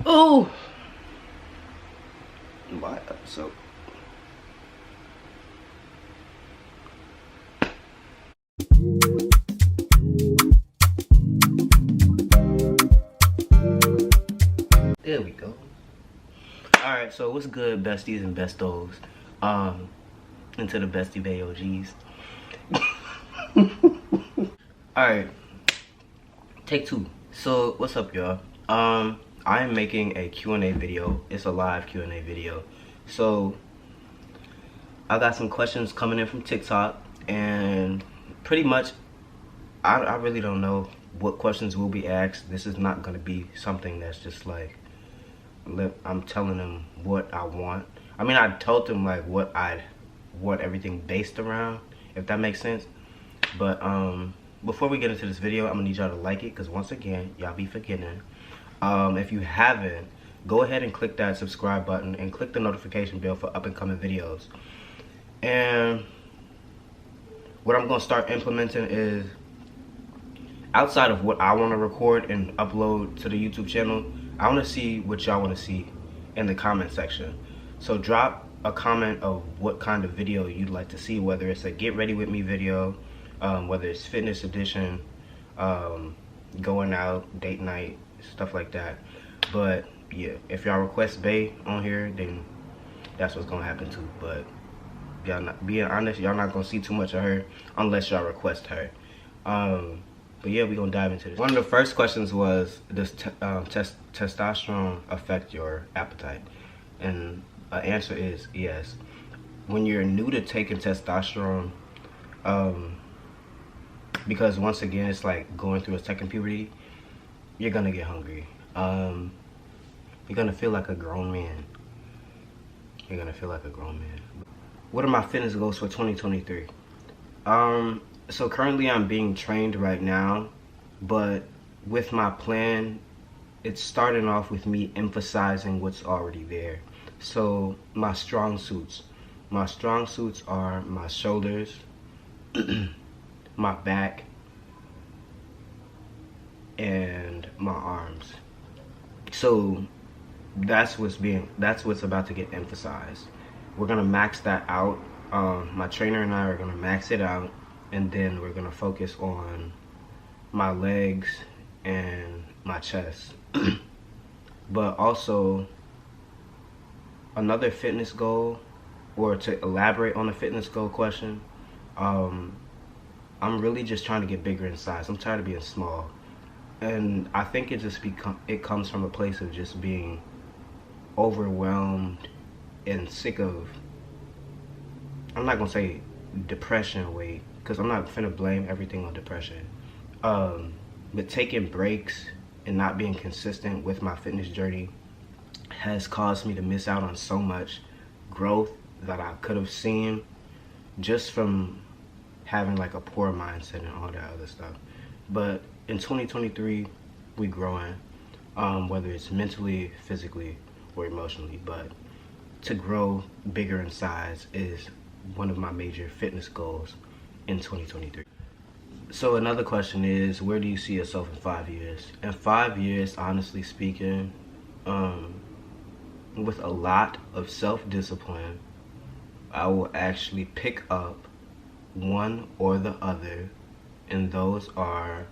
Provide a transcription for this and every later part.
Oh, my episode. There we go. Alright, so what's good, besties and bestos? Into the Bestie Bay OGs. Alright, take two. So, what's up, y'all? I am making a Q&A video. It's a live Q&A video. So, I got some questions coming in from TikTok, and pretty much, I really don't know what questions will be asked. This is not going to be something that's just like, I'm telling them what I want. I mean, I told them like what I want everything based around, if that makes sense. But before we get into this video, I'm gonna need y'all to like it, because once again, y'all be forgetting. If you haven't, go ahead and click that subscribe button and click the notification bell for up and coming videos. And what I'm gonna start implementing is, outside of what I want to record and upload to the YouTube channel, I want to see what y'all want to see in the comment section. So drop a comment of what kind of video you'd like to see, whether it's a get ready with me video, whether it's fitness edition, going out, date night, stuff like that. But yeah, if y'all request Bay on here, then that's what's gonna happen too. But y'all, not being honest, y'all not gonna see too much of her unless y'all request her. But yeah, we're gonna dive into this. One of the first questions was, does testosterone affect your appetite? And the answer is yes. When you're new to taking testosterone, because once again, it's like going through a second puberty, you're gonna get hungry. You're gonna feel like a grown man. You're gonna feel like a grown man. What are my fitness goals for 2023? So currently I'm being trained right now, but with my plan, it's starting off with me emphasizing what's already there. So my strong suits are my shoulders, my back, and my arms. So that's what's about to get emphasized. We're gonna max that out. My trainer and I are gonna max it out, and then we're gonna focus on my legs and my chest. But also, another fitness goal, or to elaborate on the fitness goal question, I'm really just trying to get bigger in size. I'm tired of being small, and I think it comes from a place of just being overwhelmed and sick of, I'm not gonna say depression weight, because I'm not finna blame everything on depression. But taking breaks and not being consistent with my fitness journey has caused me to miss out on so much growth that I could have seen just from having like a poor mindset and all that other stuff. But in 2023, we growing, whether it's mentally, physically, or emotionally. But to grow bigger in size is one of my major fitness goals in 2023. So another question is, where do you see yourself in 5 years? In 5 years, honestly speaking, with a lot of self-discipline, I will actually pick up one or the other, and those are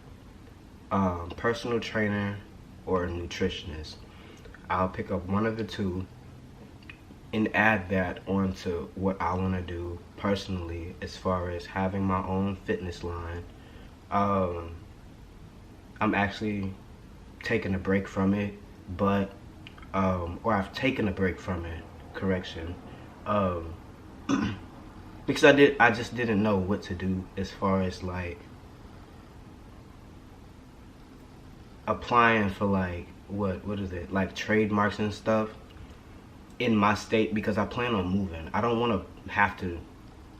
personal trainer or nutritionist. I'll pick up one of the two and add that onto what I want to do personally, as far as having my own fitness line. I'm actually taking a break from it, but or I've taken a break from it, correction, because I just didn't know what to do as far as like applying for like what is it, like trademarks and stuff in my state, because I plan on moving. I don't want to have to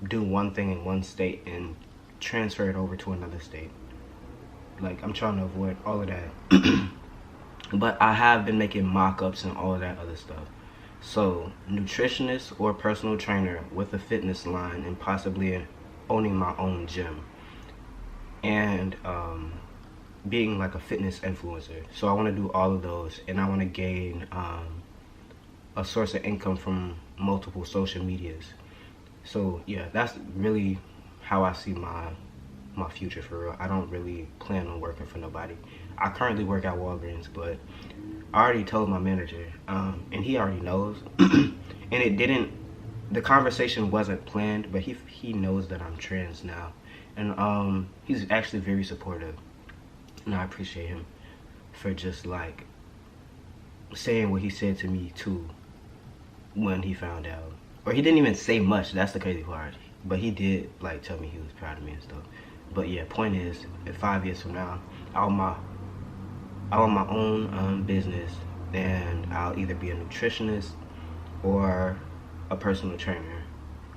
do one thing in one state and transfer it over to another state. Like, I'm trying to avoid all of that. But I have been making mock-ups and all of that other stuff. So nutritionist or personal trainer with a fitness line, and possibly owning my own gym. And being like a fitness influencer. So I want to do all of those, and I want to gain a source of income from multiple social medias. So yeah, that's really how I see my future for real. I don't really plan on working for nobody. I currently work at Walgreens, but I already told my manager, and he already knows. And the conversation wasn't planned, but he knows that I'm trans now, and he's actually very supportive, and I appreciate him for just like saying what he said to me too when he found out. Or he didn't even say much. That's the crazy part. But he did like tell me he was proud of me and stuff. But yeah, point is, 5 years from now, I want my own business, and I'll either be a nutritionist or a personal trainer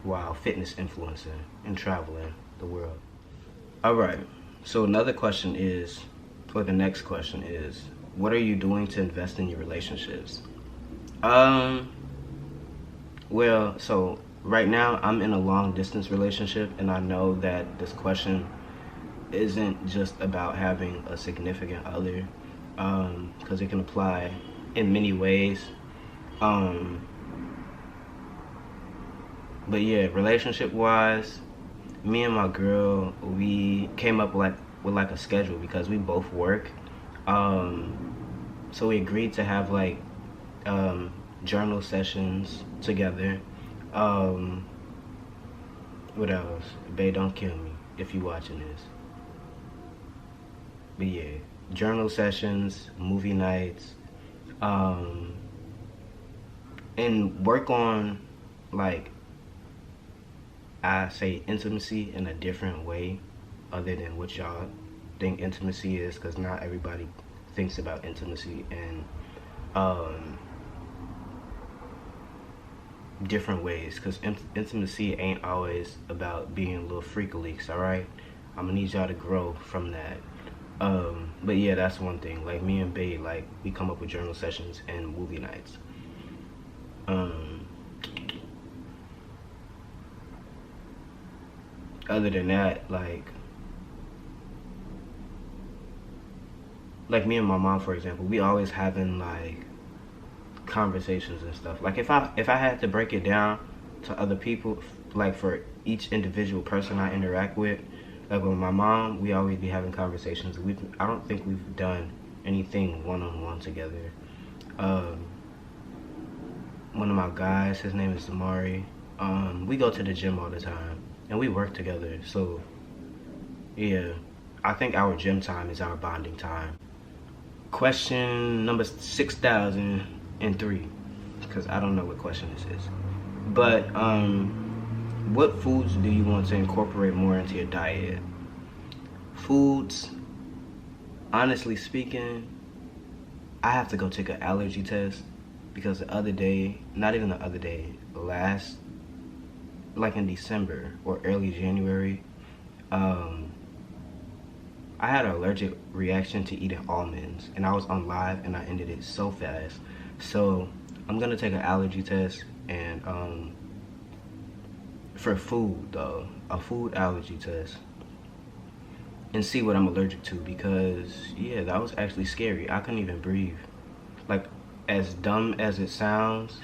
while fitness influencer and traveling the world. Alright, so another question is, or the next question is, what are you doing to invest in your relationships? Well, so right now I'm in a long distance relationship, and I know that this question isn't just about having a significant other, because it can apply in many ways. But yeah, relationship wise, me and my girl, we came up with like a schedule because we both work. So we agreed to have like journal sessions together. What else? Babe, don't kill me if you watching this. But yeah, journal sessions, movie nights, and work on like, I say intimacy in a different way other than what y'all think intimacy is, because not everybody thinks about intimacy in different ways, because intimacy ain't always about being a little freak leaks. All right, I'm gonna need y'all to grow from that. But yeah, that's one thing. Like me and Bae, like we come up with journal sessions and movie nights. Other than that, like me and my mom, for example, we always having like conversations and stuff. Like if I had to break it down to other people, like for each individual person I interact with, like with my mom, we always be having conversations. I don't think we've done anything one-on-one together. One of my guys, his name is Zamari. We go to the gym all the time, and we work together. So yeah, I think our gym time is our bonding time. Question number 6,003, because I don't know what question this is. But what foods do you want to incorporate more into your diet? Foods, honestly speaking, I have to go take an allergy test, because the other day, not even the other day, like in December or early January, I had an allergic reaction to eating almonds, and I was on live and I ended it so fast. So I'm gonna take an allergy test, and for food though, a food allergy test, and see what I'm allergic to, because yeah, that was actually scary. I couldn't even breathe. Like, as dumb as it sounds,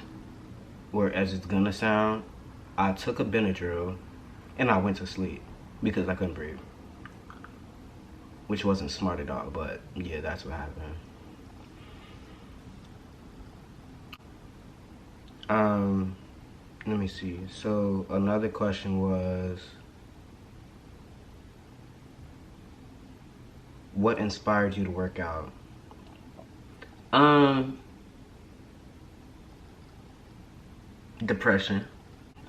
or as it's gonna sound, I took a Benadryl and I went to sleep because I couldn't breathe, which wasn't smart at all, but yeah, that's what happened. Let me see. So another question was, what inspired you to work out? Depression.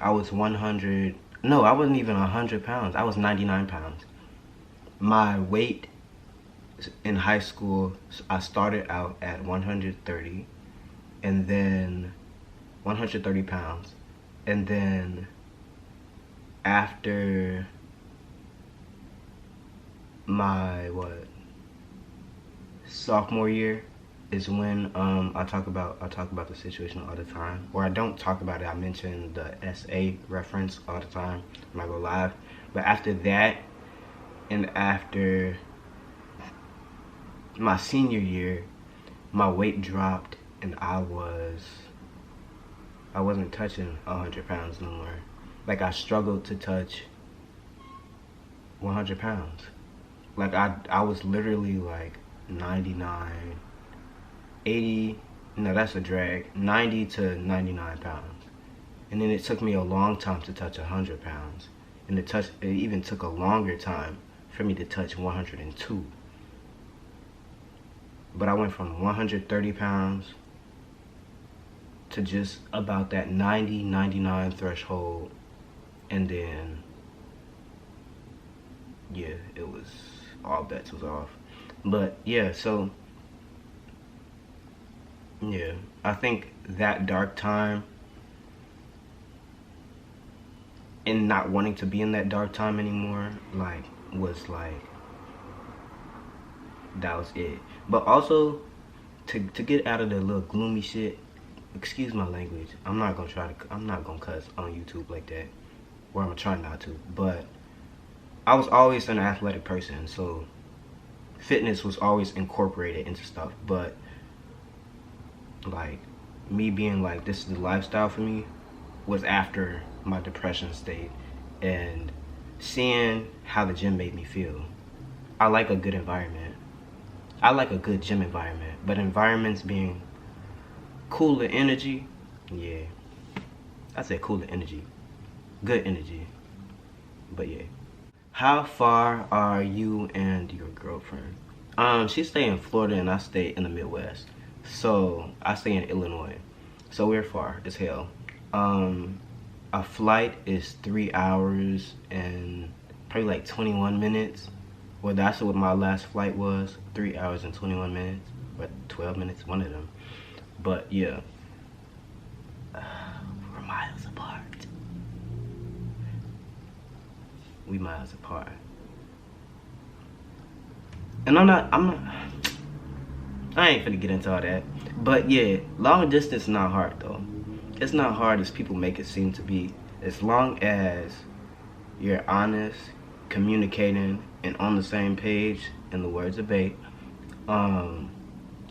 I was 100, no, I wasn't even 100 pounds. I was 99 pounds. My weight in high school, I started out at 130, and then 130 pounds. And then after my, sophomore year is when I talk about the situation all the time. Or I don't talk about it, I mention the SA reference all the time when I go live. But after that, and after my senior year, my weight dropped and I wasn't touching 100 pounds no more. Like, I struggled to touch 100 pounds. Like, I was literally like 99, 80, no, that's a drag, 90 to 99 pounds. And then it took me a long time to touch 100 pounds. And it even took a longer time for me to touch 102. But I went from 130 pounds to just about that 90, 99 threshold. And then, yeah, it was, all bets was off. But yeah, so, yeah, I think that dark time and not wanting to be in that dark time anymore, like, was like, that was it. But also, to get out of the little gloomy shit, excuse my language, I'm not gonna cuss on YouTube like that, or I'm gonna try not to, but I was always an athletic person, so fitness was always incorporated into stuff. But like, me being like, this is the lifestyle for me, was after my depression state, and seeing how the gym made me feel. I like a good environment. I like a good gym environment, but environments being cooler energy, yeah, I say cooler energy, good energy, but yeah. How far are you and your girlfriend? She stay in Florida and I stay in the Midwest. So I stay in Illinois. So we're far as hell. A flight is 3 hours and probably like 21 minutes. Well, that's what my last flight was, 3 hours and 21 minutes, or 12 minutes, one of them. But yeah, we're miles apart. We miles apart. And I ain't finna get into all that. But yeah, long distance not hard though. It's not hard as people make it seem to be. As long as you're honest, communicating, and on the same page, in the words of Bae,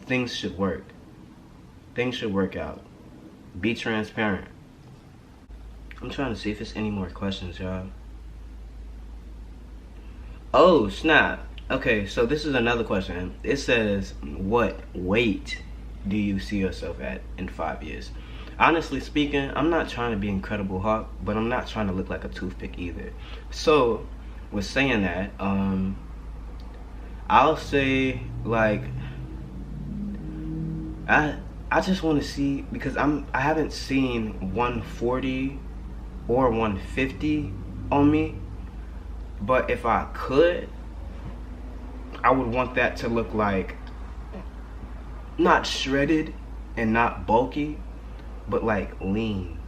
things should work. Things should work out. Be transparent. I'm trying to see if there's any more questions, y'all. Oh, snap. Okay, so this is another question. It says, what weight do you see yourself at in 5 years? Honestly speaking, I'm not trying to be Incredible Hulk, but I'm not trying to look like a toothpick either. So, with saying that, I'll say, like, I just want to see, because I haven't seen 140 or 150 on me, but if I could, I would want that to look like, not shredded and not bulky, but like lean.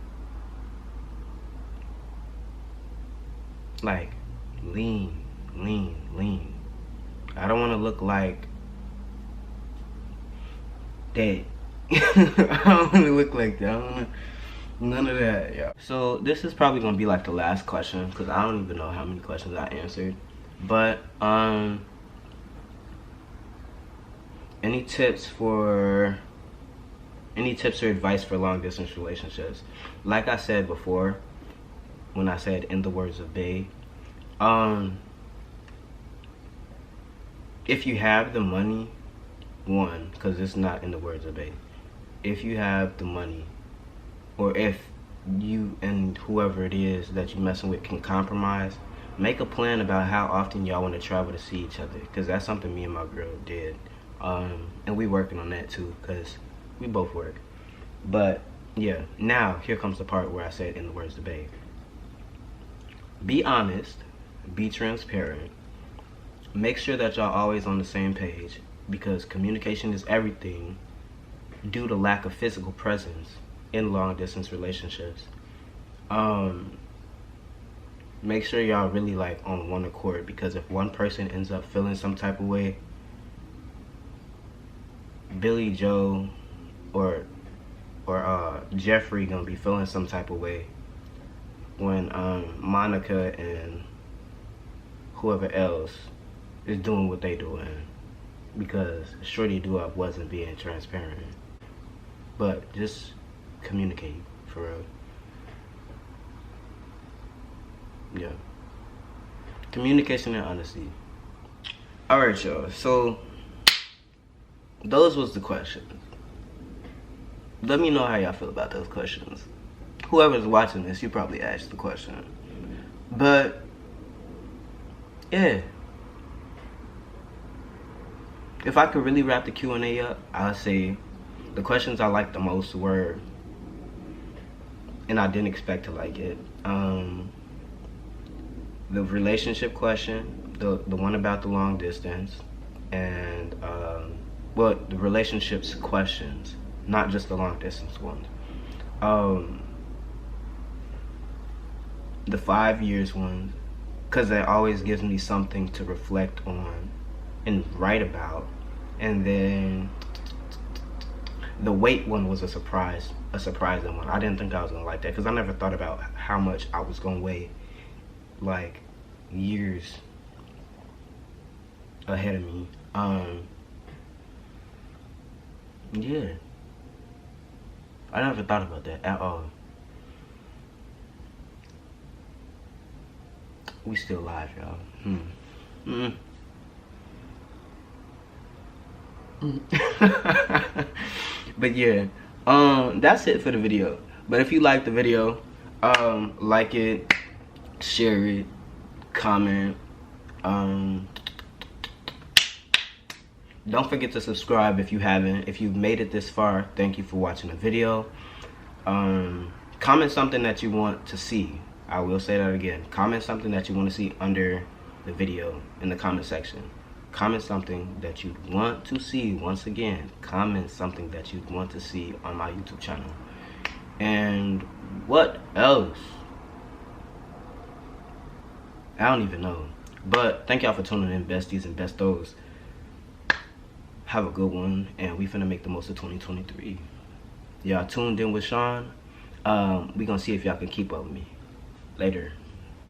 Like lean. I don't want to look like dead. I don't want to look like that. I don't wanna, none of that, yeah. So this is probably gonna be like the last question, because I don't even know how many questions I answered. But any tips or advice for long distance relationships? Like I said before, when I said in the words of Bae, if you have the money, one, because it's not in the words of Bae, if you have the money, or if you and whoever it is that you're messing with can compromise, make a plan about how often y'all want to travel to see each other, because that's something me and my girl did. And we working on that too, because we both work. But yeah, now here comes the part where I said in the words of Bae, be honest, be transparent, make sure that y'all always on the same page, because communication is everything due to lack of physical presence in long distance relationships. Make sure y'all really like on one accord, because if one person ends up feeling some type of way, Billy Joe or Jeffrey gonna be feeling some type of way when Monica and whoever else is doing what they doing. because Shorty Doo Wop wasn't being transparent. But just communicate, for real. Yeah. Communication and honesty. Alright, y'all. So, those was the questions. Let me know how y'all feel about those questions. Whoever's watching this, you probably asked the question. But, yeah. If I could really wrap the Q&A up, I would say the questions I liked the most were, and I didn't expect to like it, the relationship question, the one about the long distance, and well, the relationships questions, not just the long distance ones. The 5 years one, because that always gives me something to reflect on and write about. And then the weight one was a surprising one. I didn't think I was gonna like that, because I never thought about how much I was gonna weigh like years ahead of me. Yeah, I never thought about that at all. We still live, y'all. But yeah, that's it for the video. But if you like the video, like it, share it, comment, don't forget to subscribe if you haven't. If you've made it this far, thank you for watching the video. Comment something that you want to see. I will say that again. Comment something that you want to see under the video in the comment section. Comment something that you want to see. Once again, comment something that you want to see on my YouTube channel. And what else? I don't even know. But thank y'all for tuning in, besties and bestos. Have a good one, and we finna make the most of 2023. Y'all tuned in with Sean. We gonna see if y'all can keep up with me. Later.